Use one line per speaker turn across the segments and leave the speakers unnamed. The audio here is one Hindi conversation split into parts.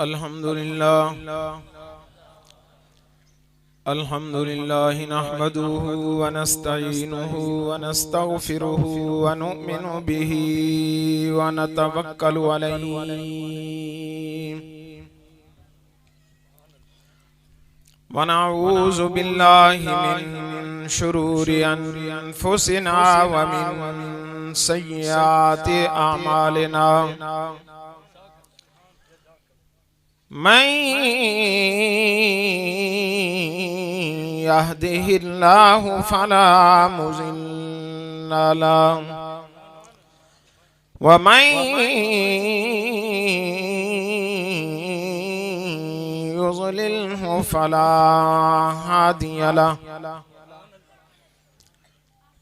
अल्हम्दुलिल्लाह नहमदुहु व नस्तईनुहु व नस्तगफिरुहु व नु'मिनु बिही व नतवक्कलु अलैहि व नऊज़ु बिल्लाहि मिन शुरूरि अनफुसिना व मिन सय्यिआति अमालिना मन यहदिहिल्लाहु फला मुज़िल्ल लहु व मन युज़लिल्हु फला हादिय लहु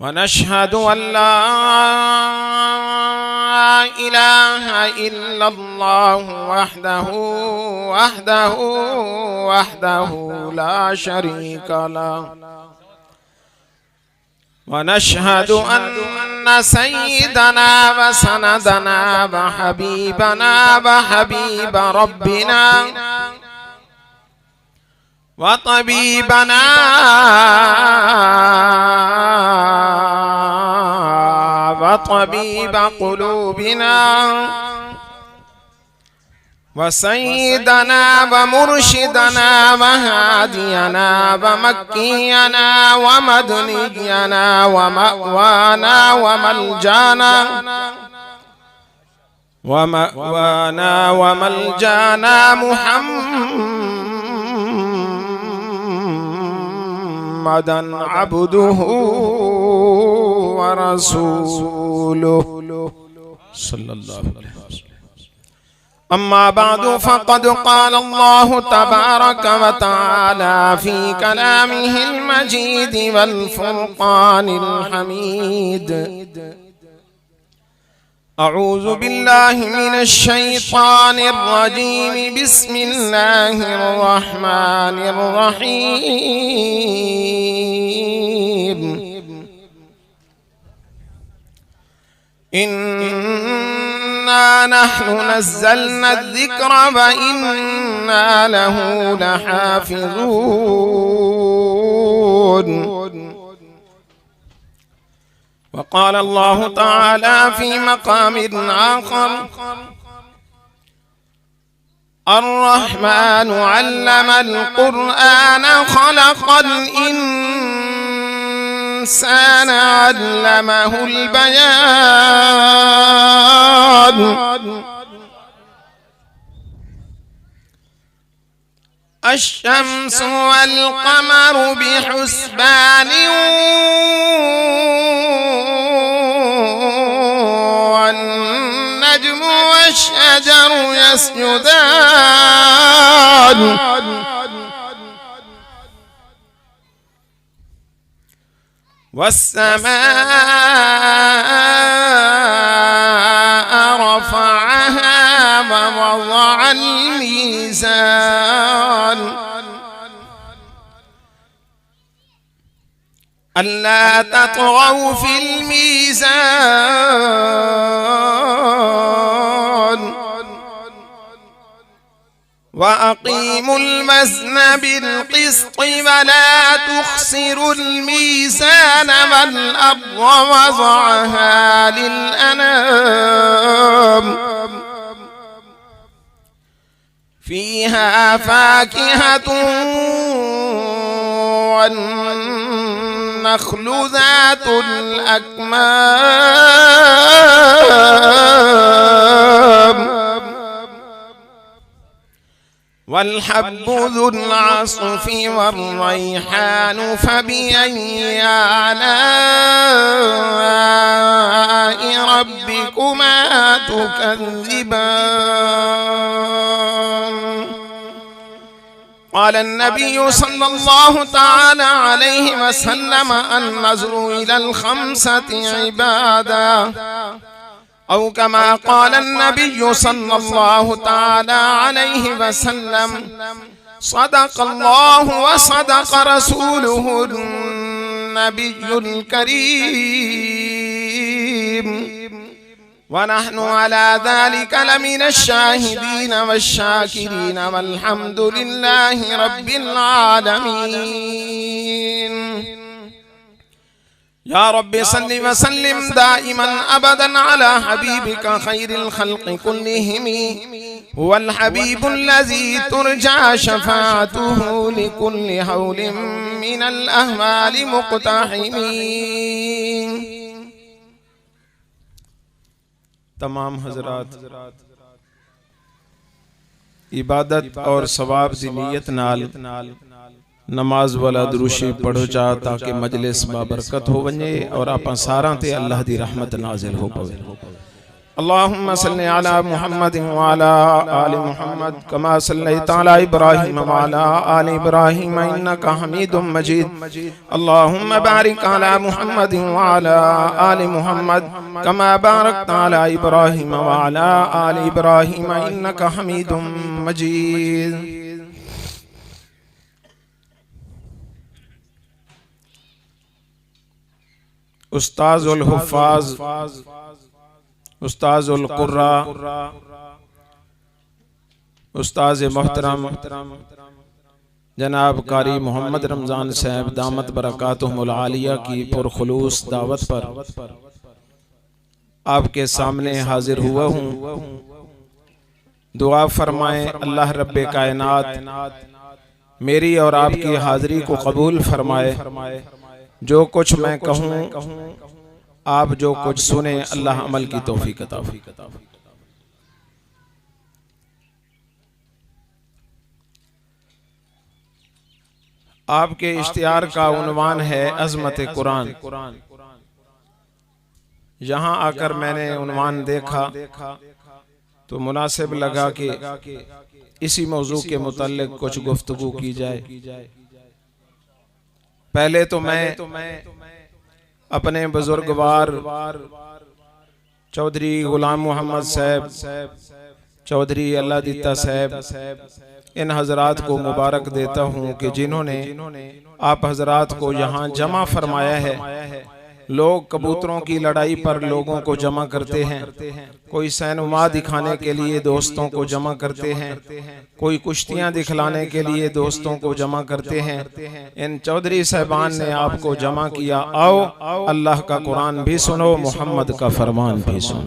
व नशहदु अन ला इलाहा इल्लल्लाह वहदहु ला शरीका लहु व नशहदु अन्न सय्यिदना व सनदना व हबीबना व हबीब रब्बिना व तबीबना व तबीब क़ुलूबिना व सय्यिदना व मुर्शिदना व हादियना व मक्कियना व मदनियना व मअवाना व मलजाना मुहम्मदन अब्दुहु व रसूलुहु सल्लल्लाहु अलैहि वसल्लम। अम्मा बादु फ़क़द क़ाल अल्लाहु तबारक व तआला फ़ी कलामिहिल मजीद वल फ़ुरक़ानिल हमीद। अऊज़ु बिल्लाहि मिनश शैतानिर रजीम। बिस्मिल्लाहिर रहमानिर रहीम। इन्ना नहनु नज़्ज़लना अज़्ज़िक्र व इन्ना लहु लहाफ़िज़ून। वक़ाल अल्लाहु तआला फ़ी मक़ामिन आख़र अर्रहमानु अल्लमल क़ुरआन ख़लक़ल इंसान अल्लमहुल बयान। अश्शम्सु वल क़मरु बिहुस्बान वन्नज्मु वश्शजरु यस्जुदान। वस्समाअ रफ़अहा व वज़अल मीज़ान अल्ला ततग़ौ फ़िल मीज़ान व अक़ीमुल वज़्न बिल-क़िस्ति व ला तुख़्सिरुल मीज़ान वल अर्ज़ वज़अहा लिल-अनाम फ़ीहा फ़ाकिहतुन वन्नख़्लु ज़ातुल अक्माम वल्हब्बु ज़ुल अस्फ़ि वर्रैहानु फ़बिअय्यि आलाइ रब्बिकुमा तुकज़्ज़िबान। क़ाल अन्नबिय्यु सल्लल्लाहु तआला अलैहि वसल्लम अन्नज़्रु इलल ख़म्सति इबादा औ कमा क़ाल अन्नबिय्यु सल्लल्लाहु तआला अलैहि वसल्लम सदक़ल्लाहु व सदक़ रसूलुहुन नबियुल करीम। वनहनु अला ज़ालिका लमिन शाहिदीन वश्शाकिरीन वल्हम्दुलिल्लाहि रब्बिल आलमीन। या रब्बि सल्लि व सल्लिम दाइमन अबदन अला हबीबिका खैरिल खल्क़ि कुल्लिहिम हुवल हबीबुल्लज़ी तुरजा शफ़ाअतुहु लिकुल्लि हौलिन मिनल अहवालि मुक़तहिमीन। तमाम हज़रात इबादत और सवाब दी नीयत नाल नमाज वाला दुरूशी पढ़ो जा ताकि मजलिस बाबरकत हो वने और आपा सारा ते अल्लाह दी रहमत नाजिल हो पवे। अल्लाहुम्मा सल्लि अला मुहम्मद व अला आलि मुहम्मद कमा सल्लैता अला इब्राहीम व अला आलि इब्राहीम इन्नका हमीदुम मजीद। अल्लाहुम्मा बारिक अला मुहम्मद व अला आलि मुहम्मद कमा बारकता अला इब्राहीम व अला आलि इब्राहीम इन्नका हमीदुम मजीद। उस्ताजुल हुफ़ाज़, उस्ताजुल क़ुर्रा, उस्ताज़ मोहतरम जनाब कारी मोहम्मद रमज़ान साहब दामत बरकातुहुमुल आलिया की पुरखुलूस दावत पर आपके सामने हाजिर हुआ हूँ। दुआ फरमाएं अल्लाह रब्बे कायनात मेरी और आपकी हाजिरी को कबूल फरमाए। जो कुछ मैं कहूँ आप जो कुछ सुने अल्लाह अमल की तौफीक अता फरमाए। आपके इश्तिहार का उन्वान है अज़मत कुरान। यहाँ आकर मैंने उन्वान देखा तो मुनासिब लगा कि इसी मौजू के मुताल्लिक कुछ गुफ्तगू की जाए। पहले तो मैं अपने बुजुर्गवार चौधरी गुलाम मोहम्मद साहब, चौधरी अल्लाह दीता साहब, इन हजरात को मुबारक देता हूँ कि जिन्होंने आप हजरात को यहाँ जमा फरमाया है। लोग कबूतरों की लड़ाई पर लोगों को जमा करते हैं, कोई सैनुमा दिखाने के लिए दोस्तों को जमा करते हैं, कोई कुश्तियां दिखलाने के लिए दोस्तों को जमा करते हैं। इन चौधरी साहबान ने आपको जमा किया। आओ अल्लाह का कुरान भी सुनो, मोहम्मद का फरमान भी सुनो।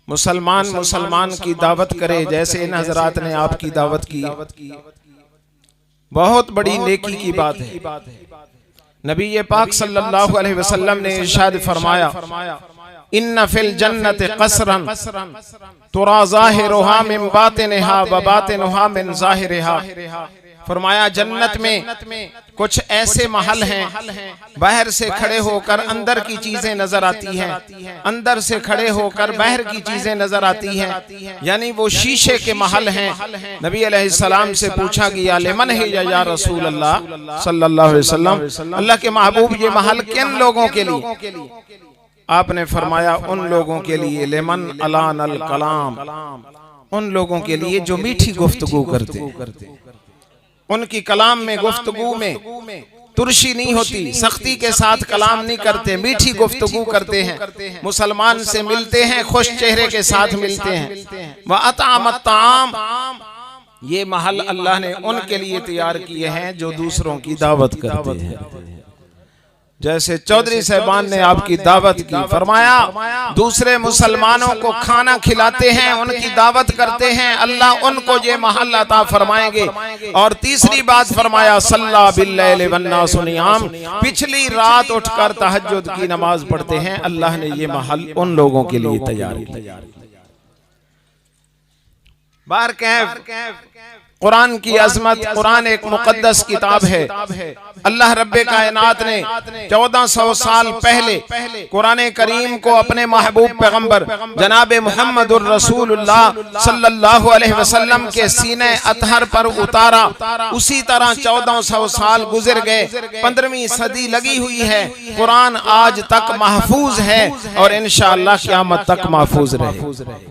मुसलमान की दावत करे जैसे इन हजरात ने आपकी दावत की, बहुत बड़ी नेकी की बात है। नबी पाक सल्लल्लाहु अलैहि वसल्लम ने इरशाद फरमाया, इन्ना फिल जन्नति क़स्रन तुरा ज़ाहिरुहा मिन बातिनिहा व बातिनुहा मिन ज़ाहिरिहा। फरमाया जन्नत में कुछ ऐसे महल हैं, बाहर से खड़े होकर अंदर की चीजें नजर आती हैं, अंदर से खड़े होकर बाहर की चीजें नजर आती हैं, यानी वो शीशे के महल हैं। नबी अलैहिस्सलाम से पूछा गया लिमन है या रसूल अल्लाह सल्लल्लाहु अलैहि वसल्लम, अल्लाह के महबूब ये महल किन लोगों के लिए? आपने फरमाया उन लोगों के लिए लिमन अलानल कलाम, उन लोगों के लिए जो मीठी गुफ्तगू करते, उनकी कलाम में गुफ्तगू में तुरशी नहीं होती, सख्ती के साथ कलाम नहीं करते, मीठी गुफ्तगू करते हैं, मुसलमान से मिलते हैं, खुश चेहरे के साथ मिलते हैं। व अतामत ताम, ये महल अल्लाह ने उनके लिए तैयार किए हैं जो दूसरों की दावत करते हैं। जैसे चौधरी साहबान ने आपकी दावत की, फरमाया दूसरे मुसलमानों को खाना खिलाते हैं, उनकी दावत करते हैं, अल्लाह उनको ये महल अता फरमाएंगे। और तीसरी बात फरमाया सल्ला बिल्लैल वन्नासु नियाम, पिछली रात उठकर तहज्जुद की नमाज पढ़ते हैं, अल्लाह ने ये महल उन लोगों के लिए तैयार किया। बार कैफ कुरान की अजमत, कुरान एक मुकद्दस किताब है। अल्लाह रब्बे कायनात ने 1400 साल पहले कुरान करीम को अपने महबूब पैगंबर जनाब मुहम्मदुर रसूलुल्लाह सल्लल्लाहु अलैहि वसल्लम के सीने अतहर पर उतारा। उसी तरह 1400 साल गुजर गए, 15वीं सदी लगी हुई है, कुरान आज तक महफूज है और इंशाअल्लाह क़यामत तक महफूज रहे।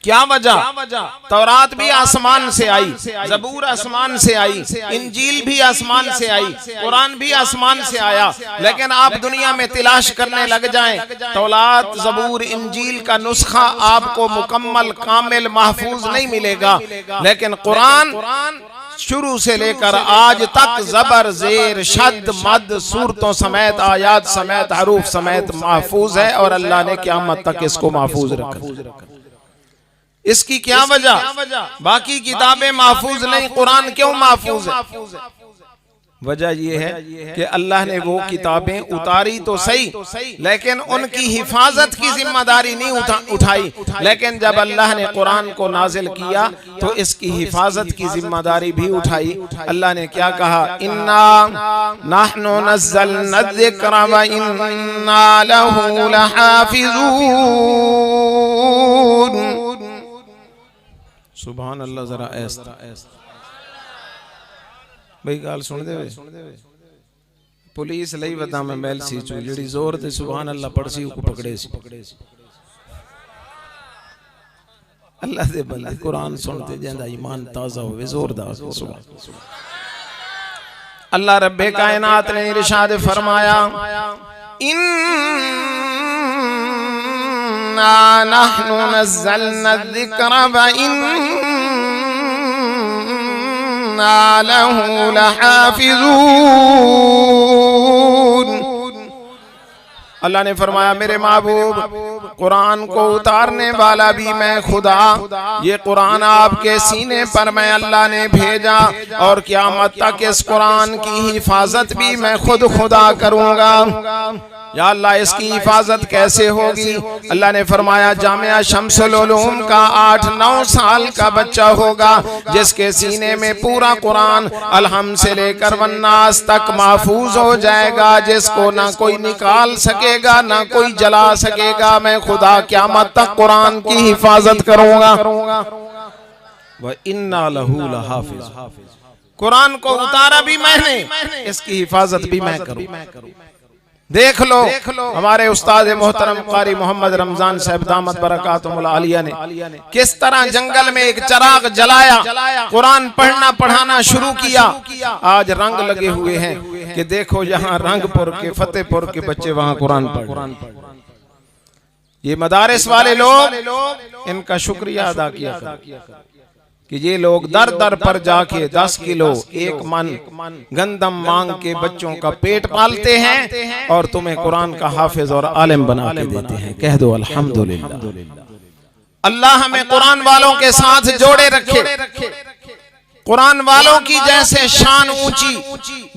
क्या वजह? तौरात भी आसमान से आई, ज़बूर आसमान से आई, इंजील भी आसमान से आई, कुरान भी आसमान से आया। लेकिन आप दुनिया में तलाश करने लग जाएं, तौरात, ज़बूर, इंजील का नुस्खा आपको मुकम्मल, कामिल, महफूज नहीं मिलेगा। लेकिन कुरान शुरू से लेकर आज तक ज़बर, ज़ेर, शद, मद, सूरतों समेत, आयात समेत, हरूफ समेत महफूज है और अल्लाह ने क़यामत तक इसको महफूज रखा। इसकी क्या वजह? बाकी किताबें महफूज नहीं, कुरान क्यों महफूज है? वजह यह है कि अल्लाह ने वो किताबें उतारी तो सही, लेकिन उनकी हिफाजत की जिम्मेदारी नहीं उठाई। लेकिन जब अल्लाह ने कुरान को नाजिल किया तो इसकी हिफाजत की जिम्मेदारी भी उठाई। अल्लाह ने क्या कहा? इन्ना नहनु नज़्ज़लना ज़िक्रा व इन्ना लहू लहाफ़िज़ून। सुभान अल्लाह। जरा भाई गाल सुन दे। पुलिस लई वदा में मैल सी चू जड़ी जोर ते सुभान अल्लाह पड़सी को पकड़े सी। अल्लाह दे बंदे कुरान सुनते जेंदा ईमान ताजा होवे जोरदार सुभान। अल्लाह रब्बे कायनात ने इरशाद फरमाया, इन्ना नहनु नज़्ज़लना ज़िक्रा व इन्ना लहू लहाफ़िज़ून। अल्लाह ने फरमाया, मेरे महबूब, कुरान को उतारने वाला भी मैं खुदा, ये कुरान आपके सीने पर मैं अल्लाह ने भेजा और क़यामत तक इस कुरान की हिफाजत भी मैं खुद खुदा करूँगा। या अल्लाह इसकी हिफाजत कैसे होगी? अल्लाह ने फरमाया, जामिया शम्सुल उलूम का 8-9 साल का बच्चा होगा जिसके सीने में पूरा कुरान अलहम से लेकर वन्नास तक महफूज हो जाएगा, जिसको ना कोई निकाल सकेगा ना कोई जला सकेगा। मैं खुदा क़यामत तक कुरान की हिफाजत करूंगा। व इन्ना लहू लहाफ़िज़। कुरान को उतारा भी मैंने, इसकी हिफाजत भी मैं करूं। देख लो हमारे उस्ताद मोहतरम कारी मोहम्मद रमजान साहब दामत बरकातुहुल आलिया ने किस तरह जंगल में एक चिराग जलाया, कुरान पढ़ना पढ़ाना शुरू किया। आज रंग लगे हुए हैं कि देखो यहाँ रंगपुर के, फतेहपुर के बच्चे वहाँ कुरान पढ़। ये मदारिस वाले लोग, इनका शुक्रिया अदा किया कि ये लोग दर दर पर जाके 10 किलो 1 मन गंदम मांग के बच्चों का पेट पालते हैं और तुम्हें कुरान का हाफिज और आलिम बना के देते हैं। कह दो अल्हम्दुलिल्लाह। अल्लाह हमें कुरान वालों के साथ जोड़े रखे। कुरान वालों की जैसे शान ऊंची,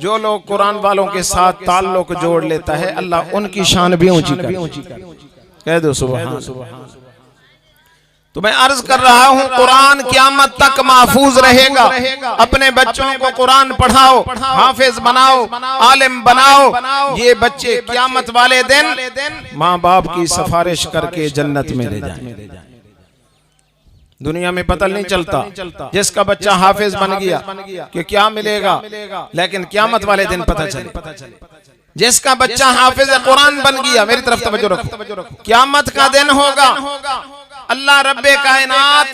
जो लोग कुरान वालों के साथ ताल्लुक जोड़ लेता है अल्लाह उनकी शान भी ऊंची करे। कह दो सुभान। तो मैं अर्ज कर रहा हूँ, कुरान क़यामत तक महफूज रहेगा। अपने बच्चों को कुरान पढ़ाओ, हाफिज बनाओ, आलिम बनाओ। ये बच्चे क़यामत वाले दिन माँ बाप की सिफारिश करके जन्नत में ले जाएं। दुनिया में पता नहीं चलता, जिसका बच्चा हाफिज बन गया कि क्या मिलेगा, लेकिन क़यामत वाले दिन पता चले। जिसका बच्चा हाफिज कुरान बन गया, मेरी तरफ तवज्जो रखो, क़यामत का दिन होगा, अल्लाह रब्बे कायनात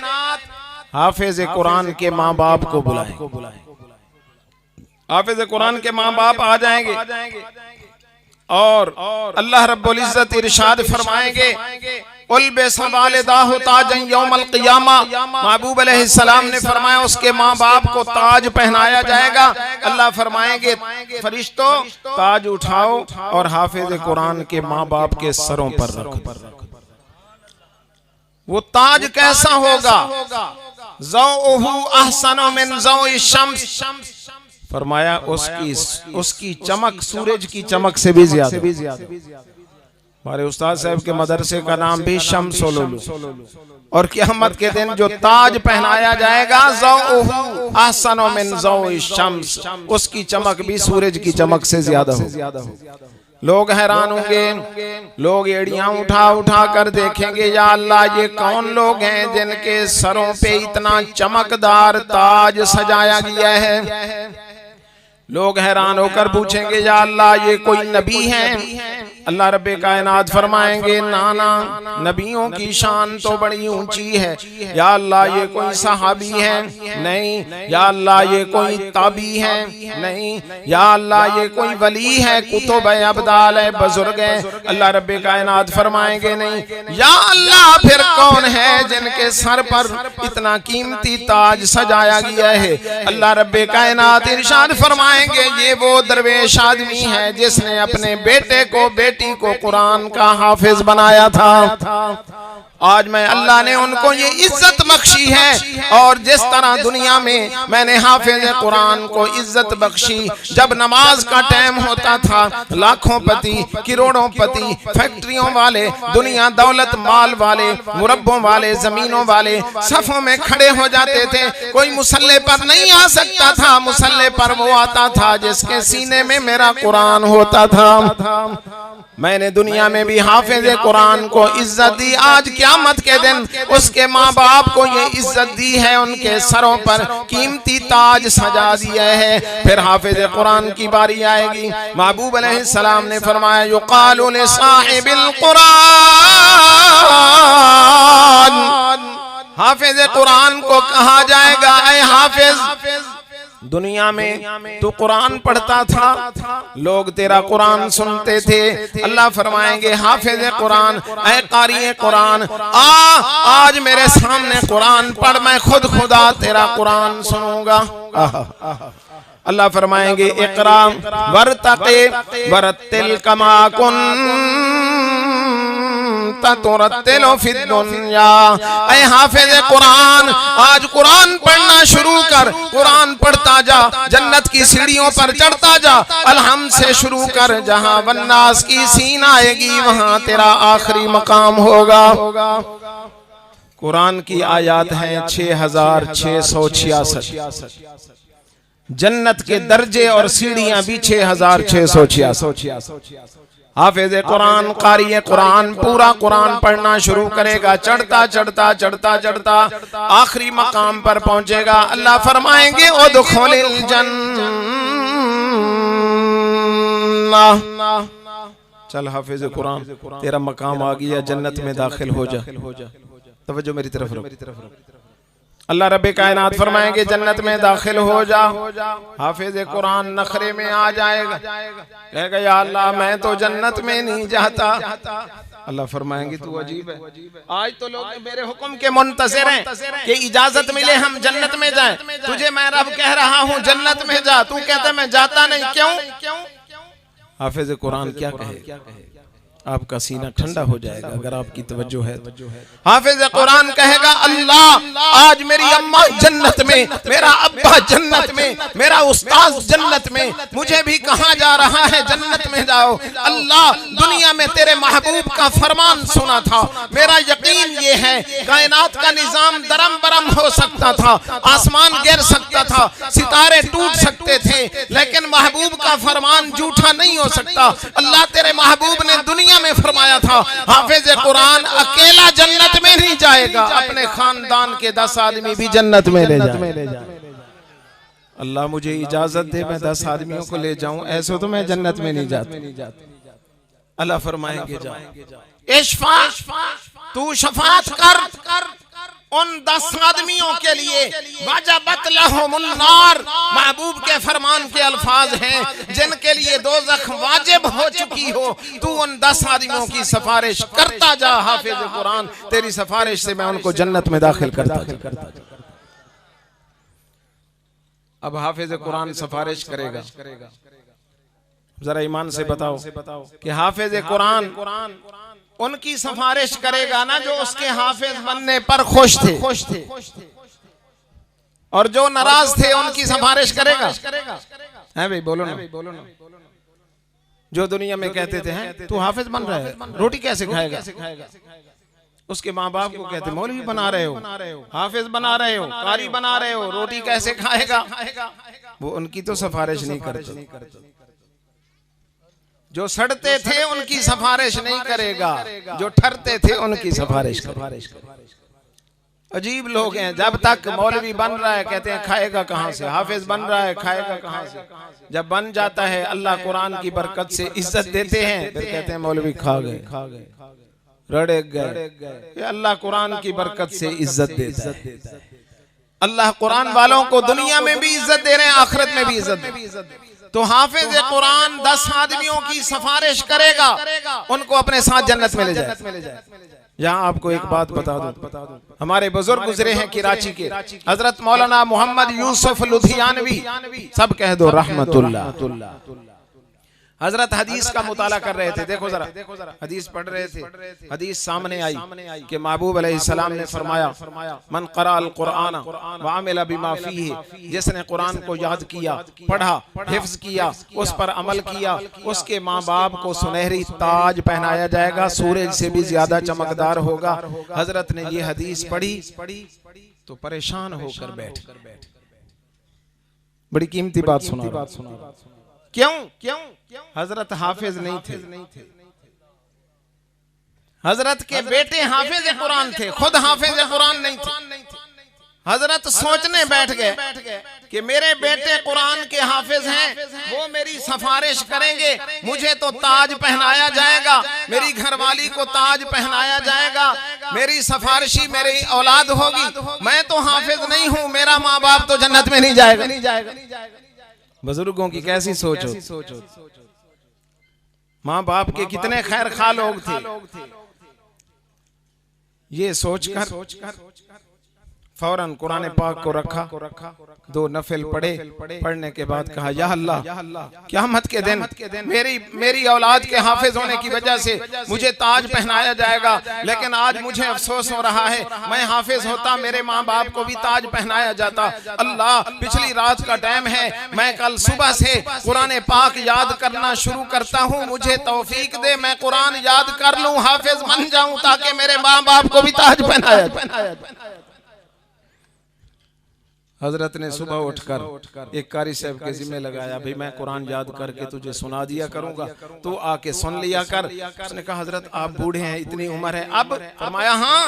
हाफिज कुरान के माँ बाप को बुलाए। हाफिज कुरान के माँ बाप आ जाएंगे और अल्लाह रब्बुल इज्जत इरशाद फरमाएंगे, महबूब अलैहिस्सलाम ने फरमाया उसके माँ बाप को ताज पहनाया जाएगा। अल्लाह फरमाएंगे, फरिश्तों ताज उठाओ और हाफिज कुरान के माँ बाप के सरों पर रखो। वो ताज कैसा होगा? ज़ौहु अहसनु मिन ज़ौइ शम्स। फरमाया उसकी चमक सूरज की चमक से भी ज्यादा। हमारे उस्ताद साहब के मदरसे का नाम भी शम्सुल उलूम। और क़यामत के दिन जो ताज पहनाया जाएगा, ज़ौहु अहसनु मिन ज़ौइ शम्स, उसकी चमक भी सूरज की चमक से ज्यादा हो। लोग हैरान होंगे, लोग एड़ियां उठा उठा कर देखेंगे, या अल्लाह ये कौन लोग हैं जिनके सरों पे इतना चमकदार ताज सजाया गया है। लोग हैरान होकर पूछेंगे या अल्लाह ये कोई नबी है? अल्लाह रब्बे कायनात फरमाएंगे ना ना, नबियों की शान तो बड़ी ऊंची है। या अल्लाह ये कोई सहाबी है? नहीं। या अल्लाह ये कोई ताबी है? नहीं। या अल्लाह ये कोई वली है, कुतुब है, अब्दाल है, बुजुर्ग है? अल्लाह रब्बे कायनात फरमाएंगे नहीं। या अल्लाह फिर कौन है जिनके सर पर इतना कीमती ताज सजाया गया है? अल्लाह रब्बे कायनात इरशाद फरमाएंगे ये वो दरवेश आदमी है जिसने अपने बेटे को बेटी को कुरान का हाफिज बनाया था। आज मैं अल्लाह ने उनको ये इज्जत बख्शी है। और जिस तरह दुनिया में मैंने हाफिज कुरान को इज्जत बख्शी, जब नमाज का टाइम होता था लाखों पति, करोड़ों पति, फैक्ट्रियों वाले, दुनिया दौलत माल वाले, मुरब्बों वाले, जमीनों वाले सफों में खड़े हो जाते थे। कोई मुसल्ले पर नहीं आ सकता था, मुसल्ले पर वो आता था जिसके सीने में मेरा कुरान होता था। मैंने दुनिया में भी हाफिज कुरान को इज्जत दी। आज क़यामत के दिन उसके माँ बाप को ये इज्जत दी है, उनके सरों पर कीमती ताज सजा दिया है। फिर हाफिज कुरान की बारी आएगी। महबूब अलैहिस्सलाम ने फरमाया युक़ालु लिसाहिबिल कुरान, हाफिज कुरान को कहा जाएगा ऐ हाफिज, दुनिया में तू कुरान पढ़ता था, लोग तेरा कुरान सुनते थे। अल्लाह फरमाएंगे हाफिज कुरान, ऐ कारी कुरान, आज मेरे सामने कुरान पढ़, मैं खुद खुदा तेरा कुरान सुनूंगा। अल्लाह फरमाएंगे इक़रा वरतक़ी वरत्तिल कमा तुरत्तिलु फिद दुनिया। ऐ हाफिज कुरान, आज कुरान पढ़ना शुरू कर, कुरान पढ़ता जा, जन्नत की सीढ़ियों पर चढ़ता जा। अलहम से शुरू कर, जहां वन्नास की सीन आएगी वहां तेरा आखिरी मकाम होगा। कुरान की आयत है 6666। जन्नत के दर्जे और सीढ़ियां भी 6666। हाफिज कुरान, कारी कुरान पूरा कुरान पढ़ना शुरू करेगा, चढ़ता चढ़ता चढ़ता चढ़ता आखिरी मकाम पर पहुंचेगा। अल्लाह फरमाएंगे उदखुलिल जन्नह, चल हाफिज कुरान तेरा मकाम आ गया, जन्नत में दाखिल हो जा। तवज्जो मेरी तरफ रखो। अल्लाह रब्बे कायनात फरमाएंगे जन्नत में दाखिल हो जा। हाफिज कुरान नखरे में आ जाएगा, कहेगा या अल्लाह मैं तो जन्नत में नहीं जाता। अल्लाह फरमाएंगे तू अजीब है, आज तो लोग मेरे हुक्म के मुंतज़िर हैं कि इजाजत मिले हम जन्नत में जाएं। तुझे मैं रब कह रहा हूँ जन्नत में जा, तू कहता मैं जाता नहीं, क्यों? हाफिज कुरान क्या कहे? आपका सीना ठंडा हो जाएगा अगर आपकी तवज्जो है। हाफिज कुरान कहेगा अल्लाह आज मेरी अम्मा जन्नत में, मेरा अब्बा जन्नत में, मेरा उस्ताद जन्नत में, मुझे भी कहा जा रहा है जन्नत में जाओ। अल्लाह दुनिया में तेरे महबूब का फरमान सुना था, मेरा यकीन ये है कायनात का निजाम दरम बरम हो सकता था, आसमान गिर सकता था, सितारे टूट सकते थे, लेकिन महबूब का फरमान झूठा नहीं हो सकता। अल्लाह तेरे महबूब ने दुनिया में फरमाया था हाफिज कुरान अकेला जन्नत में नहीं जाएगा, अपने खानदान के 10 आदमी भी जन्नत में ले जाए। अल्लाह मुझे इजाजत दे मैं 10 आदमियों को ले जाऊं, ऐसे तो मैं जन्नत में नहीं जाता। अल्लाह फरमाएंगे जा इश्फा, तू शफाअत कर उन 10 आदमियों के लिए, वजबत लहुमुन नार, महबूब के फरमान के अल्फाज हैं जिनके लिए दोज़ख वाजिब हो चुकी हो। तू उन 10 आदमियों की सिफारिश करता जा हाफिज कुरान, तेरी सिफारिश से मैं उनको जन्नत में दाखिल करता। अब हाफिज कुरान सिफारिश करेगा, जरा ईमान से बताओ कि हाफिज कुरान उनकी सिफारिश करेगा ना जो उसके हाफिज बनने पर खुश थे, और जो नाराज थे उनकी सिफारिश करेगा? है भाई बोलो ना। जो दुनिया में कहते थे हैं तू हाफिज बन रहा है, रोटी कैसे खाएगा? उसके माँ बाप को कहते मौलवी बना रहे हो, हाफिज बना रहे हो, कारी बना रहे हो, रोटी कैसे खाएगा? वो उनकी तो सिफारिश नहीं करते। जो सड़ते थे उनकी सिफारिश नहीं करेगा, जो ठरते थे उनकी सिफारिश करेगा। अजीब लोग हैं। जब तक मौलवी बन रहा है कहते हैं खाएगा कहाँ से, हाफिज बन रहा है खाएगा कहाँ से। जब बन जाता है अल्लाह कुरान की बरकत से इज्जत देते हैं, फिर कहते हैं मौलवी खा गए रड़े गए। अल्लाह कुरान की बरकत से इज्जत देता है। अल्लाह कुरान वालों को दुनिया में भी इज्जत दे रहे हैं, आखिरत में भी इज्जत दे रहे हैं। तो हाफिज कुरान 10 आदमियों की सिफारिश करेगा, उनको अपने साथ जन्नत में ले जाए। यहाँ आपको एक बात बता दूं, हमारे बुजुर्ग गुजरे हैं कराची के, हजरत मौलाना मोहम्मद यूसुफ लुधियानवी, सब कह दो रहमतुल्लाह। हजरत हदीस का मुताला कर रहे थे, देखो जरा हदीस पढ़ रहे थे, हदीस सामने आई कि महबूब अलैहिस्सलाम ने फरमाया मन क़राअल कुरान व अमिल बिमा फीही, जिसने कुरान को याद किया, पढ़ा, हिफ्ज किया, उस पर अमल किया, उसके माँ बाप को सुनहरी ताज पहनाया जाएगा, सूरज से भी ज्यादा चमकदार होगा। हजरत ने ये हदीस पढ़ी तो परेशान होकर बैठ, बड़ी कीमती बात सुना। क्यों? हजरत हाफिज नहीं थे, हजरत के बेटे हाफिज कुरान थे, खुद हाफिज कुरान नहीं थे। हजरत सोचने बैठ गए कि मेरे बेटे कुरान के हाफिज हैं, वो मेरी सिफारिश करेंगे, मुझे तो ताज पहनाया जाएगा, मेरी घरवाली को ताज पहनाया जाएगा, मेरी सिफारिशी मेरी औलाद होगी, मैं तो हाफिज नहीं हूँ, मेरा माँ बाप तो जन्नत में नहीं जाएगा। बुजुर्गों की कैसी सोच हो। माँ बाप के कितने खैर खा लोग थे। ये सोचकर फौरन कुरान पाक को रखा, 2 नफिल पढ़े, पढ़ने के बाद कहा या अल्लाह क़यामत के दिन मेरी औलाद के हाफिज होने की वजह से मुझे ताज पहनाया जाएगा, लेकिन आज मुझे अफसोस हो रहा है, मैं हाफिज होता मेरे माँ बाप को भी ताज पहनाया जाता। अल्लाह पिछली रात का टाइम है, मैं कल सुबह से कुरान पाक याद करना शुरू करता हूँ, मुझे तौफीक दे, मैं कुरान याद कर लूँ, हाफिज बन जाऊँ, ताकि मेरे माँ बाप को भी ताज पहनाया। हजरत ने सुबह उठकर एक कारी साहब के जिम्मे लगाया, भाई मैं कुरान याद करके तुझे सुना दिया करूंगा, तू आके सुन लिया कर। उसने कहा हजरत आप बूढ़े हैं, इतनी उम्र है, अब? फरमाया हाँ,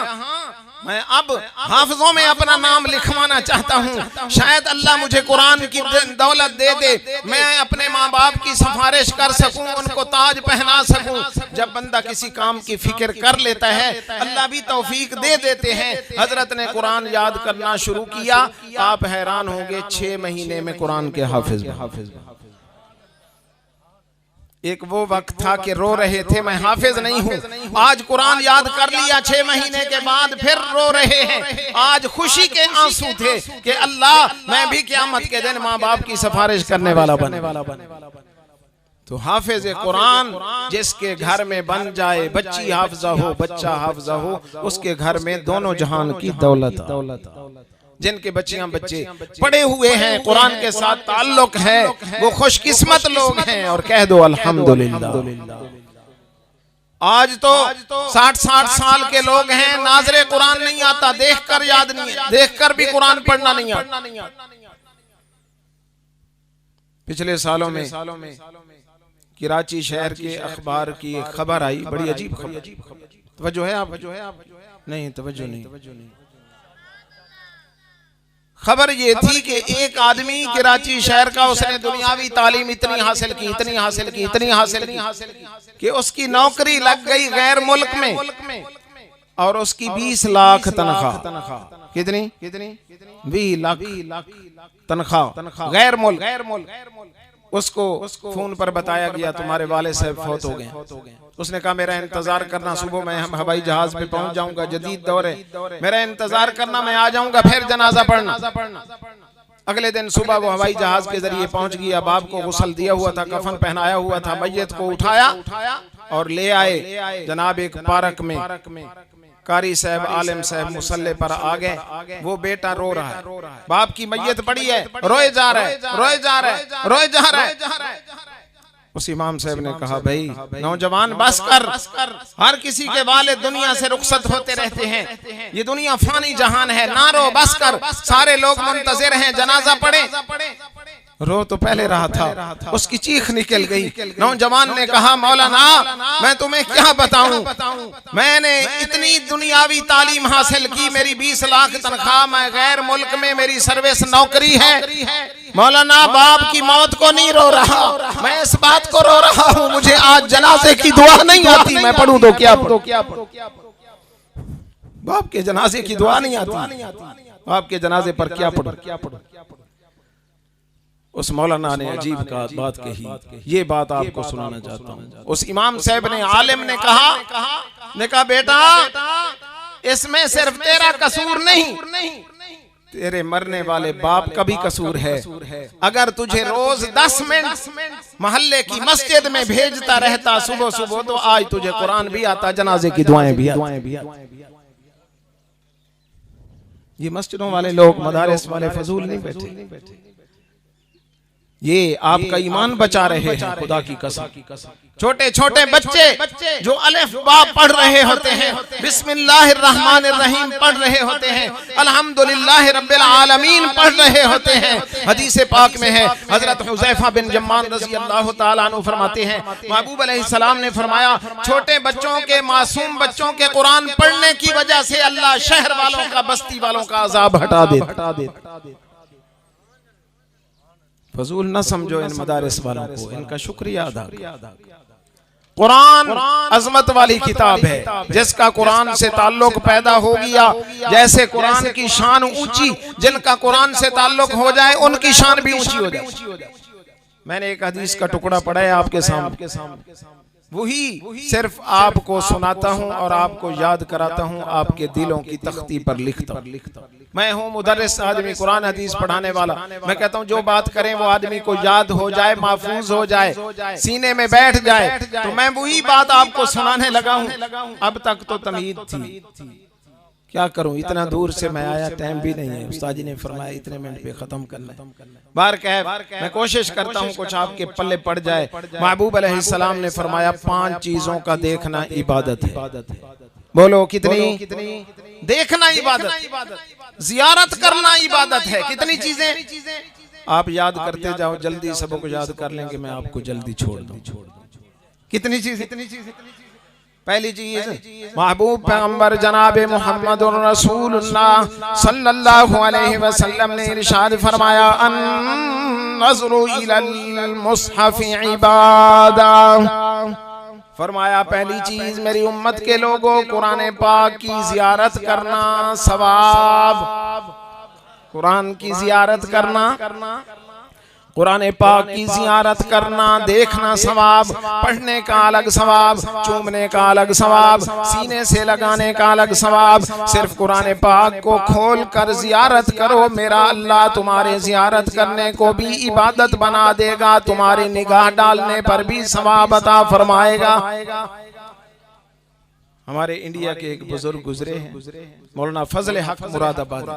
मैं अब हाफिजों में अपना नाम लिखवाना चाहता हूँ, शायद अल्लाह मुझे कुरान की दौलत दे दे, मैं अपने माँ बाप की सिफारिश कर सकूं, उनको ताज पहना सकूं। जब बंदा किसी काम की फिक्र कर लेता है, अल्लाह भी तौफीक दे देते हैं। हजरत ने कुरान याद करना शुरू किया, आप हैरान होंगे 6 महीने में कुरान के हाफिज। एक वो वक्त था कि रो रहे थे मैं हाफिज नहीं हूँ, आज कुरान याद कर लिया, 6 महीने के बाद फिर रो रहे हैं। आज खुशी के आंसू थे कि अल्लाह मैं भी क़यामत के दिन माँ बाप की सिफारिश करने वाला बने। तो हाफिज कुरान जिसके घर में बन जाए, बच्ची हाफिजा हो बच्चा हाफिजा हो, उसके घर में दोनों जहान की दौलत। जिनके बच्चियां बच्चे पड़े हुए हैं, कुरान के साथ ताल्लुक है, वो खुशकिस्मत लोग हैं। और कह दो अल्हम्दुलिल्लाह। आज तो 60-60 साल के लोग हैं, नाज़रे कुरान नहीं आता, देखकर याद नहीं है, देखकर भी कुरान पढ़ना नहीं आता। पिछले सालों में कराची शहर के अखबार की एक खबर आई, बड़ी अजीब खबर। तवज्जो है आप? नहीं, तवज्जो नहीं। खबर ये थी कि एक आदमी कराची शहर का, उसने दुनियावी तालीम इतनी हासिल की कि उसकी नौकरी लग गई गैर मुल्क में, और उसकी 20 लाख तनख्वाह। कितनी? 20 लाख तनख्वाह गैर मुल्क। उसको फोन पर बताया गया तुम्हारे वाले साहब फौत हो गए। उसने कहा मेरा इंतजार करना, सुबह मैं हम हवाई जहाज पे पहुंच जाऊंगा, जदीद दौर है, मेरा इंतजार करना, मैं आ जाऊंगा, फिर जनाजा पढ़ना। अगले दिन सुबह वो हवाई जहाज के जरिए पहुंच गया। बाप को गुस्ल दिया हुआ था, कफन पहनाया हुआ था, मैयत को उठाया और ले आए जनाब एक पार्क में। कारी साहब आलिम साहब मुसल्ले पर आ गए, वो बेटा रो रहा है, बाप की मैयत पड़ी है, रोए जा रहा है। उस इमाम साहब ने कहा भाई नौजवान बस कर, हर किसी के वाले दुनिया से रुखसत होते रहते हैं, ये दुनिया फानी जहान है, ना रो, बस कर, सारे लोग मुंतजिर हैं, जनाजा पढ़े। रो तो पहले रहा था, उसकी चीख निकल गई। नौजवान ने कहा मौलाना मैं तुम्हें क्या बताऊं, मैंने इतनी दुनियावी तालीम हासिल की, मेरी 20 लाख तनख्वाह, मैं गैर मुल्क में मेरी सर्विस नौकरी है। मौलाना बाप की मौत को नहीं रो रहा, मैं इस बात को रो रहा हूँ मुझे आज जनाजे की दुआ नहीं आती, मैं पढ़ूं तो क्या पढ़ूं। बाप के जनाजे की दुआ नहीं आती, बाप के जनाजे पर क्या पढ़ूं। उस मौलाना ने अजीब का बात कही, ये बात आपको सुनाना चाहता हूँ। उस इमाम साहब ने, आलिम ने कहा बेटा इसमें सिर्फ तेरा कसूर नहीं, तेरे मरने वाले बाप का भी कसूर है। अगर तुझे रोज 10 मिनट मोहल्ले की मस्जिद में भेजता रहता सुबह सुबह, तो आज तुझे कुरान भी आता, जनाजे की दुआएं भी आती। ये मस्जिदों वाले लोग, मदारिस वाले फजूल नहीं बैठे, ये आपका ईमान बचा रहे हैं खुदा की कसम। छोटे छोटे बच्चे जो अलिफ बा पढ़ रहे होते हैं, बिस्मिल्लाहिर रहमानिर रहीम पढ़ रहे होते हैं, अल्हम्दुलिल्लाह रब्बिल आलमीन पढ़ रहे होते हैं। हदीस पाक में है, हजरत हुज़ैफा बिन जम्मान रज़ी अल्लाह ताला अन्हु फरमाते हैं, महबूब अलैहिस्सलाम ने फरमाया छोटे बच्चों के, मासूम बच्चों के कुरान पढ़ने की वजह से अल्लाह शहर वालों का, बस्ती वालों का अज़ाब हटा दे। फजूल न समझो इन मदारिस वालों को, इनका शुक्रिया अदा करो। कुरान अजमत वाली किताब है, जिसका कुरान से ताल्लुक पैदा हो गया, जैसे कुरान की शान ऊंची, जिनका कुरान से ताल्लुक हो जाए उनकी शान भी ऊंची हो जाए। मैंने एक हदीस का टुकड़ा पढ़ा है आपके सामने, वही सिर्फ आपको सुनाता हूँ और आपको याद कराता हूँ, आपके दिलों की तख्ती पर लिखता हूँ। मैं हूँ मुदर्रिस आदमी, कुरान हदीस पढ़ाने वाला। मैं कहता हूँ जो बात करें वो आदमी को याद हो जाए, महफूज हो जाए, सीने में बैठ जाए, तो मैं वही बात आपको सुनाने लगा हूँ। अब तक तो तमीद थी, क्या करूं, इतना दूर से मैं आया, टाइम भी नहीं है। उस्ताद जी ने फरमाया इतने मिनट पे खत्म करना। बार कह मैं कोशिश करता हूं कुछ आपके पल्ले पड़ जाए। महबूब अलैहिस्सलाम ने फरमाया 5 चीजों का देखना इबादत है। बोलो कितनी? देखना इबादत, जियारत करना इबादत है। कितनी चीजें आप याद करते जाओ, जल्दी सबको याद कर लेंगे, मैं आपको जल्दी छोड़ दूं। कितनी चीज? पहली चीज महबूब पैगंबर जनाब मोहम्मद रसूलुल्लाह सल्लल्लाहु अलैहि वसल्लम ने इरशाद फरमाया, अन नज़रु इलल मुस्हफ इबादा। फरमाया पहली चीज मेरी उम्मत के लोगों, कुरान पाक की जियारत करना सवाब। कुरान की जियारत करना, कुरान पाक की जियारत करना, देखना सवाब, पढ़ने का अलग सवाब, चूमने का अलग सवाब, सीने से लगाने का अलग सवाब। सिर्फ कुरान पाक को खोल कर जियारत करो, मेरा अल्लाह तुम्हारे जियारत करने को भी इबादत बना देगा, तुम्हारी निगाह डालने पर भी सवाब अता फरमाएगा। हमारे इंडिया के एक बुजुर्ग गुजरे हैं, मौलाना फजल हक मुरादाबादी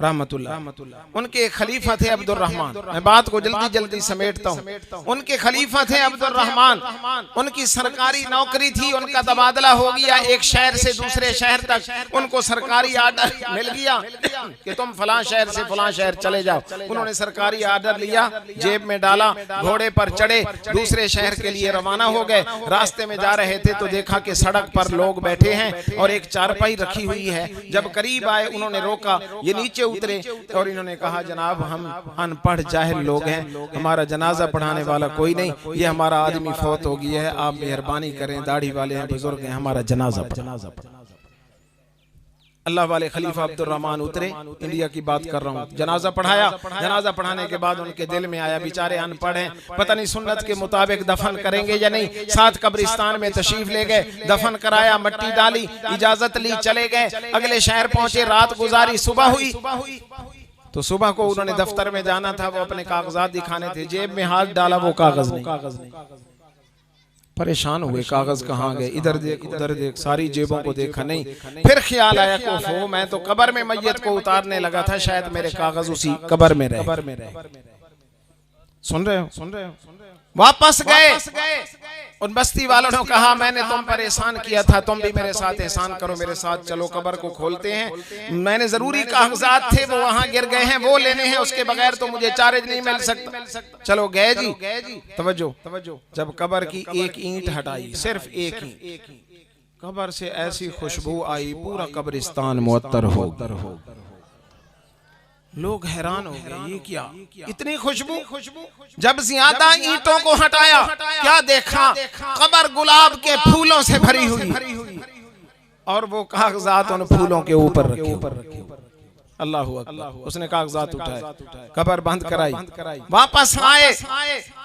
रहमतुल्लाह। उनके खलीफा थे अब्दुल रहमान। मैं बात को जल्दी समेटता हूँ। उनके खलीफा थे अब्दुल रहमान, उनकी सरकारी नौकरी थी, उनका तबादला हो गया एक शहर से दूसरे शहर तक। उनको सरकारी आर्डर मिल गया कि तुम फलां शहर से फलां शहर चले जाओ। उन्होंने सरकारी आर्डर लिया, जेब में डाला, घोड़े पर चढ़े, दूसरे शहर के लिए रवाना हो गए। रास्ते में जा रहे थे तो देखा कि सड़क पर लोग बैठे हैं और एक चारपाई रखी हुई है। जब करीब आए उन्होंने रोका, ये नीचे उतरे और इन्होंने कहा जनाब हम अनपढ़ जाहिल लोग हैं, हमारा जनाजा पढ़ाने वाला कोई नहीं, ये हमारा आदमी फौत हो गया है, आप मेहरबानी करें, दाढ़ी वाले हैं, बुजुर्ग हैं, हमारा जनाजा। अल्लाह वाले खलीफा अब्दुल रहमान उतरे, इंडिया की बात कर रहा हूँ। जनाजा पढ़ाया, जनाजा पढ़ाने के बाद उनके दिल में आया बेचारे अनपढ़ हैं, पता नहीं सुन्नत के मुताबिक दफन करेंगे या नहीं। साथ कब्रिस्तान में तशरीफ ले गए, दफन कराया, मट्टी डाली, इजाजत ली, चले गए। अगले शहर पहुंचे, रात गुजारी, सुबह हुई तो सुबह को उन्होंने दफ्तर में जाना था, वो अपने कागजात दिखाने थे, जेब में हाथ डाला, वो कागज नहीं। परेशान हुए, कागज कहाँ गए, इधर देख उधर देख, सारी जेबों को देखा नहीं। फिर ख्याल आया कि मैं तो कब्र में मैयत को उतारने लगा था, शायद मेरे कागज उसी कब्र में रहे। सुन रहे हो? वापस गए, उन बस्ती वालों ने कहा मैंने तुम पर एहसान किया था, तुम भी मेरे साथ एहसान करो, मेरे साथ चलो, कब्र को खोलते हैं। मैंने जरूरी कागजात थे वो वहां गिर गए हैं, वो लेने हैं, उसके बगैर तो मुझे चार्ज नहीं मिल सकता। चलो गए जी। तवज्जो, जब कब्र की एक ईंट हटाई, सिर्फ एक ईंट, कब्र से ऐसी खुशबू आई पूरा कब्रिस्तान मुअत्तर हो। लोग हैरान हो गए, ये क्या, इतनी खुशबू। जब ज्यादा ईंटों को हटाया, क्या देखा, कब्र गुलाब के फूलों से भरी हुई और वो कागजात उन फूलों के ऊपर रखे। अल्लाह हू अकबर। उसने कागजात उठाए, कब्र बंद कराई, वापस आए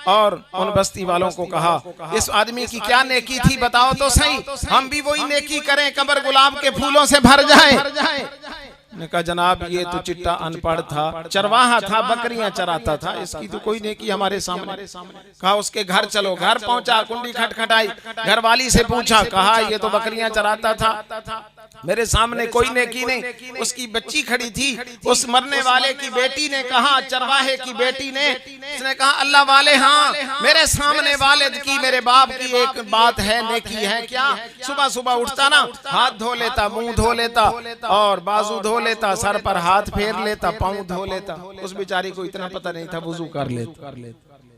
और उन बस्ती वालों को कहा इस आदमी की क्या नेकी थी बताओ तो सही, हम भी वही नेकी करें, कब्र गुलाब के फूलों से भर जाए। ने कहा जनाब ये तो चिट्टा अनपढ़ था, चरवाहा था, बकरियां चराता था, इसकी तो कोई नेकी हमारे सामने। कहा उसके घर चलो, घर पहुंचा, कुंडी खटखटाई, घर वाली से पूछा, कहा ये तो बकरियां चराता था, मेरे सामने कोई नेकी नहीं। उसकी बच्ची खड़ी थी, उस मरने वाले की बेटी ने कहा, चरवाहे की बेटी ने, उसने कहा अल्लाह वाले हाँ मेरे सामने वालिद की, मेरे बाप की एक बात है, नेकी है क्या, सुबह सुबह उठता ना, हाथ धो लेता, मुंह धो लेता और बाजू धो लेता, सर पर हाथ फेर लेता, पाँव धो लेता। उस बेचारी को इतना पता नहीं था वुजू कर लेता,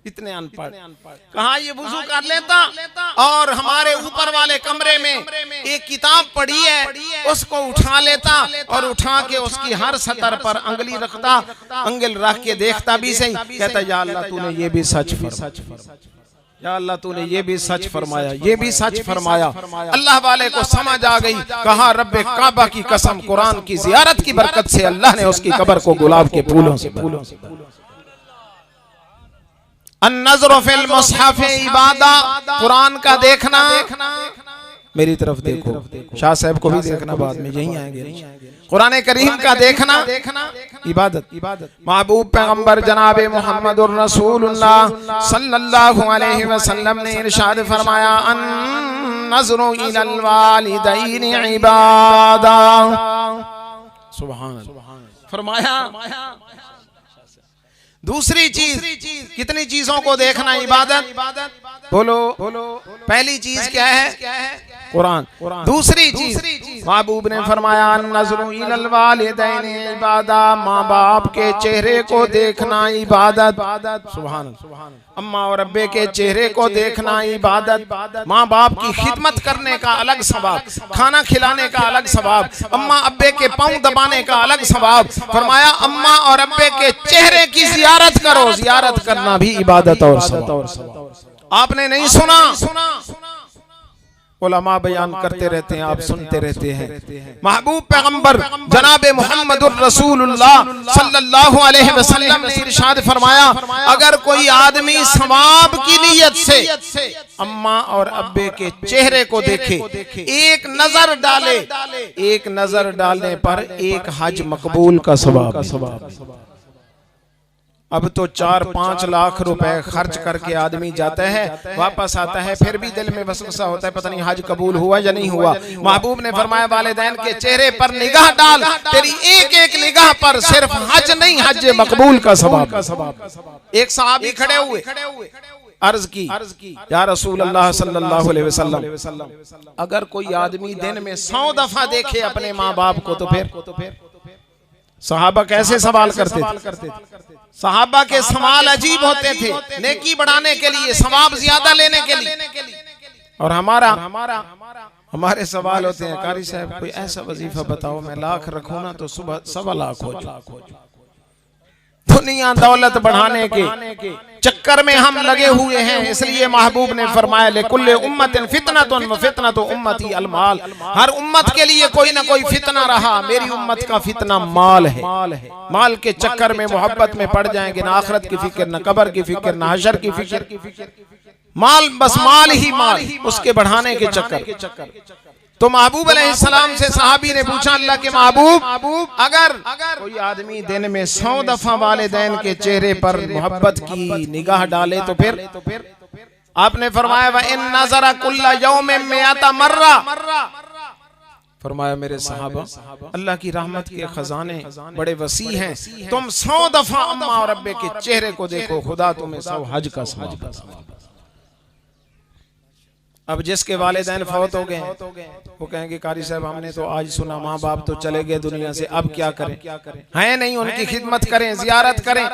इतने अनपढ़। कहा ये वुजू कर लेता और हमारे ऊपर वाले कमरे में एक किताब पड़ी है उसको उठा लेता और उठा के उसकी हर सतर पर अंगली रखता, अंगल रख के देखता भी सही, कहता या अल्लाह तूने ये भी सच फरमाया, या अल्लाह तूने ये भी सच फरमाया, ये भी सच फरमाया। अल्लाह वाले को समझ आ गई, कहा रब्बे काबा की कसम, कुरान की जियारत की बरकत से अल्लाह ने उसकी कब्र को गुलाब के फूलों से अन्नज़्र फिल मुस्हफ़ इबादा, कुरान का देखना, मेरी तरफ देखो, शाह साहब को भी देखना, बाद में यहीं आएंगे। कुरान करीम का देखना इबादत। महबूब पैगंबर जनाब मुहम्मदुर रसूलुल्लाह सल्लल्लाहु अलैहि वसल्लम ने इरशाद फरमाया अन्नज़्रु इलल वालिदैनि इबादा। सुभान अल्लाह। फरमाया दूसरी चीज, कितनी चीजों को देखना इबादत, बोलो पहली चीज क्या है, कुरान। दूसरी चीज महबूब ने फरमाया नज़्रु इलल वालिदैन इबादा, माँ बाप के चेहरे को देखना इबादत। सुभान अल्लाह। अम्मा और अब्बे के चेहरे को देखना इबादत। माँ बाप की खिदमत करने का अलग सवाब, खाना खिलाने का अलग सवाब, अम्मा अब्बे के पाँव दबाने का अलग सवाब। फरमाया अम्मा और अब्बे के चेहरे की जियारत करो, जियारत करना भी इबादत और सवाब। आपने नहीं सुना, उलमा बयान करते रहते हैं, आप सुनते रहते हैं। महबूब पैगंबर जनाबे मुहम्मदुर रसूलुल्लाह सल्लल्लाहु अलैहि वसल्लम ने इरशाद फरमाया अगर कोई आदमी सवाब की नियत से अम्मा और अब्बे के चेहरे को देखे, एक नजर डाले, एक नजर डालने पर एक हज मकबूल का सवाब। अब तो 4-5 लाख रुपए खर्च करके आदमी जाता है, वापस आता है, फिर भी दिल में वसवसा होता है पता नहीं हज कबूल हुआ या नहीं हुआ। महबूब ने फरमाया वालिदैन के चेहरे पर निगाह डाल, तेरी एक एक निगाह पर सिर्फ हज नहीं हज मकबूल का सवाब। एक सहाबी खड़े हुए, अर्ज की या रसूल अल्लाह सल्लल्लाहु अलैहि वसल्लम अगर कोई आदमी दिन में 100 दफा देखे अपने माँ बाप को तो फिर सहाबा कैसे सवाल करते थे? सहाबा के सवाल अजीब होते थे, नेकी बढ़ाने के लिए, सवाब ज्यादा लेने के लिए। और हमारे सवाल होते हैं कारी साहब कोई ऐसा वजीफा बताओ मैं लाख रखूं ना तो सुबह 1.25 लाख हो जाए। दुनिया दौलत बढ़ाने के चक्कर में हम लगे हुए हैं, इसलिए महबूब ने फरमाया लेकुल्ले उम्मतिन फितनतुन व फितनतु उम्मती अलमाल। हर उम्मत के लिए कोई ना कोई फितना रहा, मेरी उम्मत का फितना माल है। माल के चक्कर में मोहब्बत में पड़ जाएंगे, ना आखिरत की फिक्र, ना कब्र की फिक्र, ना हशर की फिक्र, माल बस माल ही माल, उसके बढ़ाने के चक्कर। तो महबूब अलैहिस्सलाम से सहाबी ने पूछा अल्लाह के महबूब अगर कोई आदमी दिन में 100 दफा वालिदैन के चेहरे पर मोहब्बत की निगाह डाले तो फिर आपने फरमाया व इन नज़रा कुल्ला यौमिन मिअता मर्रा, फरमाया मेरे सहाबा, अल्लाह की रहमत के खजाने बड़े वसी हैं, तुम 100 दफा अम्मा और अब्बे के चेहरे को देखो, खुदा तुम्हें 100 हज का सवाब। अब जिसके वालिदैन फौत हो गए वो कहेंगे कारी साहब हमने तो आज सुना माँ बाप तो चले गए दुनिया से, अब क्या करें? है नहीं, उनकी खिदमत करें, जियारत करें।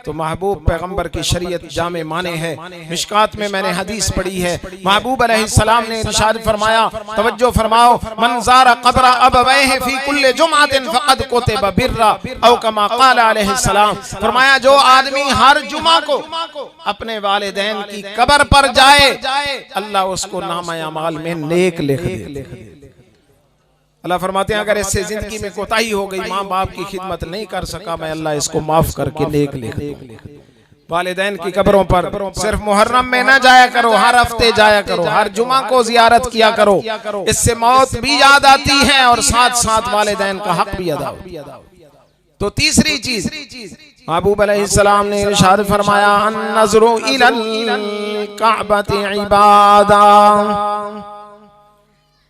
तो महबूब पैगंबर की शरीयत जामे माने है। मिशकात में मैंने हदीस पढ़ी है, महबूब अलैहिस्सलाम ने इरशाद फरमाया, तवज्जो फरमाओ, मन ज़ारा क़ब्र अबवैहि फी कुल्लि जुमअतिन फ़क़द कुतिबा बिर्रा औ कमा क़ाल अलैहिस्सलाम। फरमाया जो आदमी हर जुमा को अपने वालिदैन की कब्र पर जाए, अल्लाह उसको नामा अमाल में नेक लिख दे। अल्लाह फरमाते हैं अगर इससे जिंदगी में कोताही हो गई, माँ बाप की खिदमत नहीं कर सका, मैं अल्लाह इसको माफ करके नेक लिख दूं। वालिदैन की कब्रों पर सिर्फ मुहर्रम में न जाया करो, हर हफ्ते जाया करो, हर जुमा को जियारत किया करो। इससे मौत भी याद आती है और साथ साथ वालिदैन का हक भी अदा होता है। तो तीसरी चीज महबूब अलैहिस्सलाम ने इरशाद फरमाया, अन-नज़रु इलल काबति इबादा।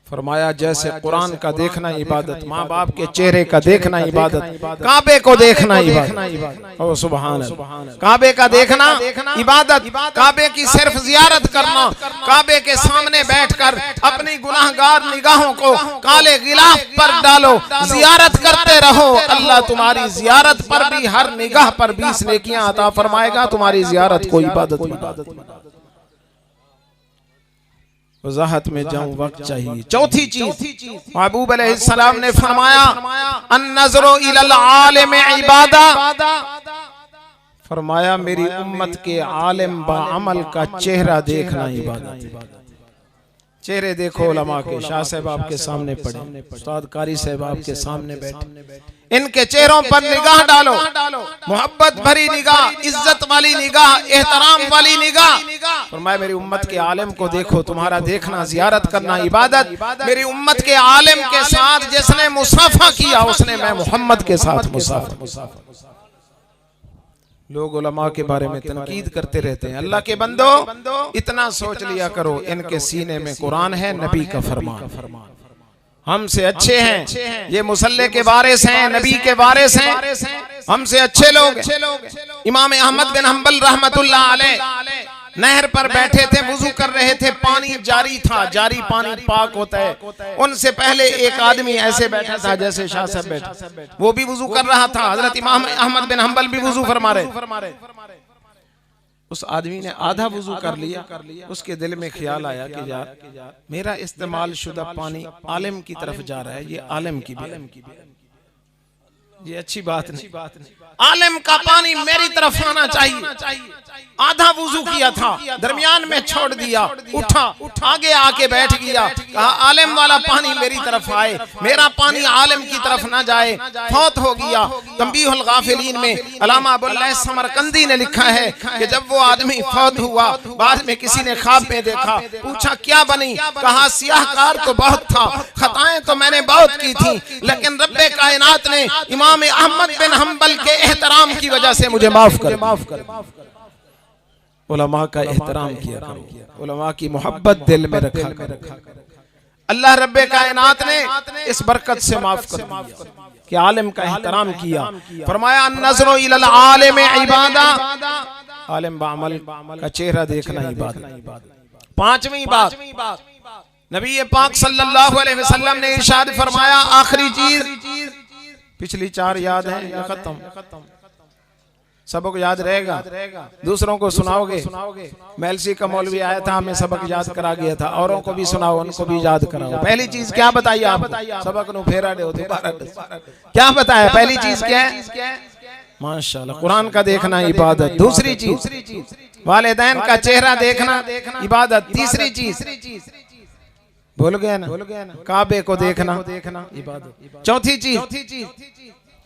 फरमाया जैसे कुरान का देखना इबादत, माँ बाप के चेहरे का देखना इबादत, काबे को देखना इबादत। ओ सुभान अल्लाह, काबे का देखना इबादत, काबे की सिर्फ जियारत करना, काबे के सामने बैठकर अपनी गुनाहगार निगाहों को काले गिलाफ पर डालो, जियारत करते रहो। अल्लाह तुम्हारी जियारत पर भी, हर निगाह पर 20 नेकियां अता फरमाएगा। तुम्हारी जियारत को इबादत। वजाहत में जाऊं, वक्त चाहिए। चौथी चीज महबूब अलैहिस्सलाम ने फरमाया, अन-नज़रु इलल आलिम इबादा। फरमाया मेरी उम्मत के आलिम बाअमल का चेहरा देखना इबादत। चेहरे देखो उलमा के, शाह साहब आपके सामने पढ़े, उस्ताद कारी साहब आपके सामने बैठे, इनके चेहरों पर निगाह डालो, मोहब्बत भरी निगाह, इज्जत वाली निगाह, एहतराम वाली निगाह। फरमाया मेरी उम्मत के आलिम को देखो, तुम्हारा देखना, जियारत करना इबादत। मेरी उम्मत के आलिम के साथ जिसने मुसाफा किया, उसने मैं मोहम्मद के साथ मुसाफा। लोग उलमा के बारे में तनकीद करते रहते हैं। अल्लाह के बंदो इतना सोच लिया करो, इनके सीने में कुरान है, नबी का फरमान। हमसे अच्छे हैं, ये मुसल्ले के वारिस हैं, नबी के वारिस हैं, हमसे अच्छे लोग। इमाम अहमद बिन हंबल रहमतुल्लाह अलैह नहर पर बैठे थे, वुजू कर रहे थे, पानी जारी था, जारी पानी पाक होता है। उनसे पहले एक आदमी ऐसे बैठा था जैसे शाह साहब बैठे, वो भी वुजू कर रहा था। हजरत इमाम अहमद बिन हंबल भी वुजू फरमा रहे। उस आदमी ने आधा वुजू कर लिया, उसके दिल में ख्याल आया कि यार मेरा इस्तेमाल शुदा पानी आलिम की तरफ जा रहा है, ये आलिम की ये अच्छी बात नहीं। आलिम का पानी मेरी तरफ आना चाहिए। आधा वुजू किया था, दरमियान में छोड़ दिया, उठा, आगे आके बैठ गया, कहा आलिम वाला पानी मेरी तरफ आए, मेरा पानी आलिम की तरफ ना जाए। फौत हो गया। तंबीहुल गाफिलीन में अल्लामा अबुल्लाह समरकंदी ने लिखा है कि जब वो आदमी फौत हुआ, बाद में किसी ने ख्वाब में देखा, पूछा क्या बनी? कहा सियाहकार तो बहुत था, खताएं तो मैंने बहुत की थी, लेकिन रब्बे कायनात ने इमाम अहमद बिन हंबल के एहतराम की वजह से मुझे माफ कर। उलमा का एहतराम किया करो, उलमा की मोहब्बत दिल में रखा करो। अल्लाह रब्बे कायनात ने इस बरकत से माफ कर दिया कि आलिम का एहतराम किया। फरमाया नज़रो इलल आलिम इबादा, आलिम बाअमल का चेहरा देखना इबादत। पांचवी बात नबी पाक सल्लल्लाहु अलैहि वसल्लम ने इरशाद फरमाया, आखिरी चीज, पिछली 4 याद है या खत्म? सबक याद रहेगा? दूसरों को सुनाओगे? मेलसी का मौलवी आया था, हमें सबक याद करा गया था, औरों को भी सुनाओ, उनको भी याद कराओ। पहली चीज क्या बताइए आप? सबक नु फेरा दे क्या बताया? पहली चीज क्या है? माशाल्लाह, कुरान का देखना इबादत। दूसरी चीज वालिदैन का चेहरा देखना इबादत। तीसरी चीज भूल गया ना, काबे को देखना इबादत। चौथी चीज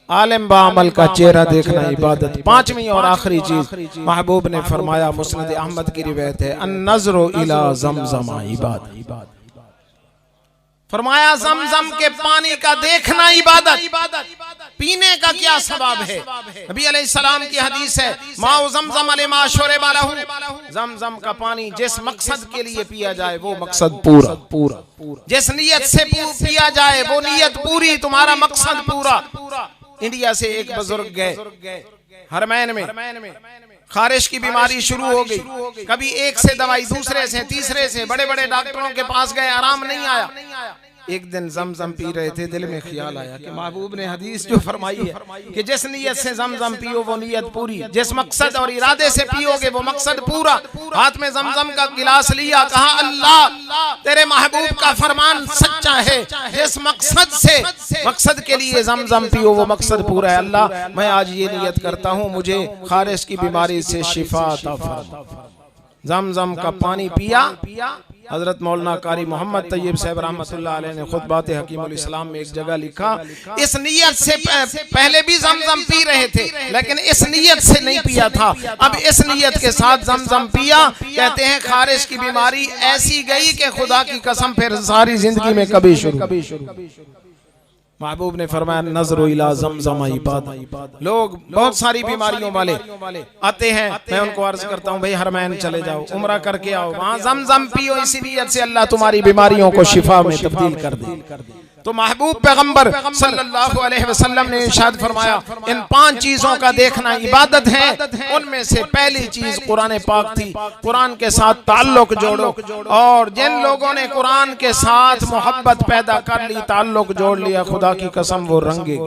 आलिम बाअमल का चेहरा देखना इबादत। पांचवी और आखिरी चीज महबूब ने फरमाया, मुस्नद अहमद की रिवायत है, अन-नज़रु इला ज़मज़म इबादत। फरमाया ज़मज़म के पानी का देखना इबादत। पीने का क्या सवाब है? नबी अलैहिस्सलाम की हदीस है, माउ ज़मज़म लिमा शुरिबा लहू, ज़मज़म का पानी जिस मकसद के लिए पिया जाए वो मकसद पूरा। जिस नियत से पिया जाए वो नियत पूरी, तुम्हारा मकसद पूरा। इंडिया से एक बुजुर्ग गए हरमैन में, खारिश की बीमारी शुरू हो गई। कभी एक से दवाई, दूसरे से, तीसरे से, बड़े बड़े डॉक्टरों के पास गए, आराम नहीं आया। एक दिन जमजम पी रहे थे, दिल में ख्याल आया कि महबूब ने हदीस जो फरमाई है कि जिस नियत से जमजम पियो वो नियत पूरी, जिस मकसद और इरादे से पियोगे वो मकसद पूरा। हाथ में जमजम का गिलास लिया, कहा अल्लाह तेरे महबूब का फरमान सच्चा है, जिस मकसद के लिए जमजम पियो वो मकसद पूरा है। अल्लाह मैं आज ये नियत करता हूँ मुझे खारिश की बीमारी से शिफा अता फरमा। जमजम का पानी पिया। हजरत मौलाना कारी मोहम्मद तैयब साहब रहमतुल्लाह अलैह ने खुतबात हकीमुल इस्लाम में एक जगह लिखा, इस नियत से पहले भी जमजम पी रहे थे लेकिन इस नियत से नहीं पिया था, अब इस नियत के साथ जमजम पिया। कहते हैं खारिश की बीमारी ऐसी गई कि खुदा की कसम फिर सारी जिंदगी में कभी शुरू। महबूब ने फरमाया नजर इला ज़मज़म इबादत। लोग बहुत सारी बीमारियों वाले आते हैं, मैं उनको अर्ज करता हूँ भाई हरमैन चले जाओ, उम्रा करके आओ, वहाँ ज़मज़म पियो, इसी नियत से अल्लाह तुम्हारी बीमारियों को शिफा में तब्दील कर दे। तो महबूब पैगंबर सल्लल्लाहु अलैहि वसल्लम ने इरशाद फरमाया इन 5 चीजों का देखना इबादत है। उनमें से पहली चीज कुरान पाक थी। कुरान के साथ ताल्लुक जोड़ो, और जिन लोगों ने कुरान के साथ मोहब्बत पैदा कर ली, ताल्लुक जोड़ लिया, खुदा की कसम वो रंगे।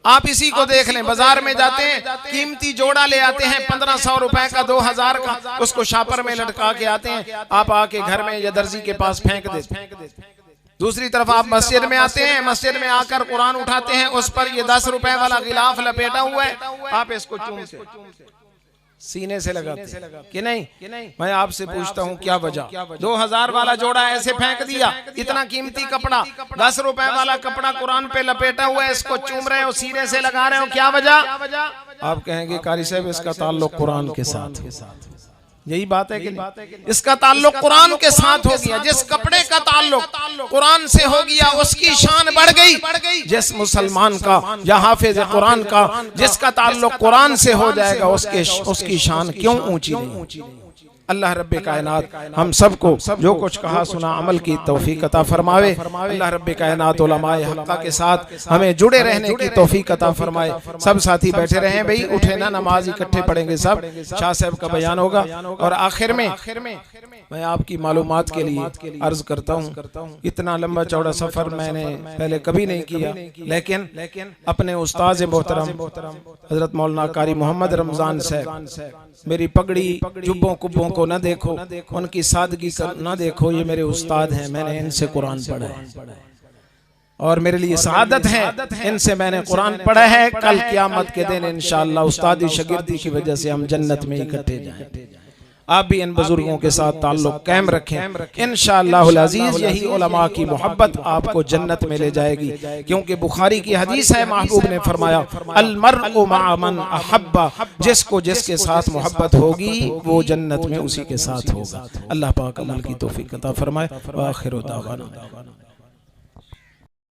आप इसी को देख लें, बाजार में जाते हैं, कीमती जोड़ा ले आते हैं 1500 रुपए का, 2000 का, उसको शापर में लटका के आते हैं, आप आके घर में या दर्जी के पास फेंक देते। दूसरी तरफ आप मस्जिद में आते हैं, मस्जिद में आकर कुरान उठाते हैं, उस पर ये 10 रुपए वाला गिलाफ लपेटा हुआ है, आप इसको चूमते, सीने से लगाते कि नहीं? मैं आपसे पूछता हूँ क्या वजह? 2000 वाला जोड़ा ऐसे फेंक दिया, इतना कीमती कपड़ा, 10 रुपए वाला कपड़ा कुरान पे लपेटा हुआ है, इसको चूम रहे हो, सीने से लगा रहे हो, क्या वजह? आप कहेंगे कारी साहब इसका ताल्लुक कुरान के साथ। यही बात है कि इसका ताल्लुक कुरान के साथ हो गया। जिस कपड़े का ताल्लुक कुरान से हो गया उसकी शान बढ़ गई। जिस मुसलमान का या हाफिज कुरान का जिसका ताल्लुक कुरान से हो जाएगा उसकी शान क्यों ऊंची नहीं? अल्लाह रब्बे कायनात हम सबको जो कुछ कहा सुना अमल की तौफीक अता फरमावे। अल्लाह रब्बे कायनात उलमाए हक़्क़ा के साथ हमें जुड़े रहने की तौफीक अता फरमाए। सब साथी बैठे रहे भाई, उठे ना, नमाज इकट्ठे पढ़ेंगे सब, शाह साहब का बयान होगा। और आखिर में मैं आपकी मालूमात के लिए अर्ज करता हूँ, इतना लंबा चौड़ा सफर मैंने पहले कभी नहीं किया, लेकिन अपने उस्ताद मोहतरम हजरत मौलाना कारी मोहम्मद रमजान साहब, मेरी पगड़ी जुब्बों कुब्बों को न देखो, उनकी सादगी न देखो, ये मेरे उस्ताद हैं, मैंने इनसे कुरान पढ़ा है और मेरे लिए सआदत है, इनसे मैंने कुरान पढ़ा है। कल क़यामत के दिन इंशाअल्लाह उस्तादी शागिर्दी की वजह से हम जन्नत में इकट्ठे जाएं। आप भी इन बुजुर्गों के साथ ताल्लुक कायम रखें, इंशाअल्लाहुल अज़ीज़ यही उलमा की मोहब्बत आपको जन्नत में ले जाएगी। क्योंकि बुखारी की हदीस है, महबूब ने फरमाया अल मर्उ मअ मन अहब्बा, जिसको जिसके साथ मोहब्बत होगी वो जन्नत में उसी के साथ होगा। अल्लाह पाक अमल की तौफीक अता फरमाए। व आखिरु दावाना।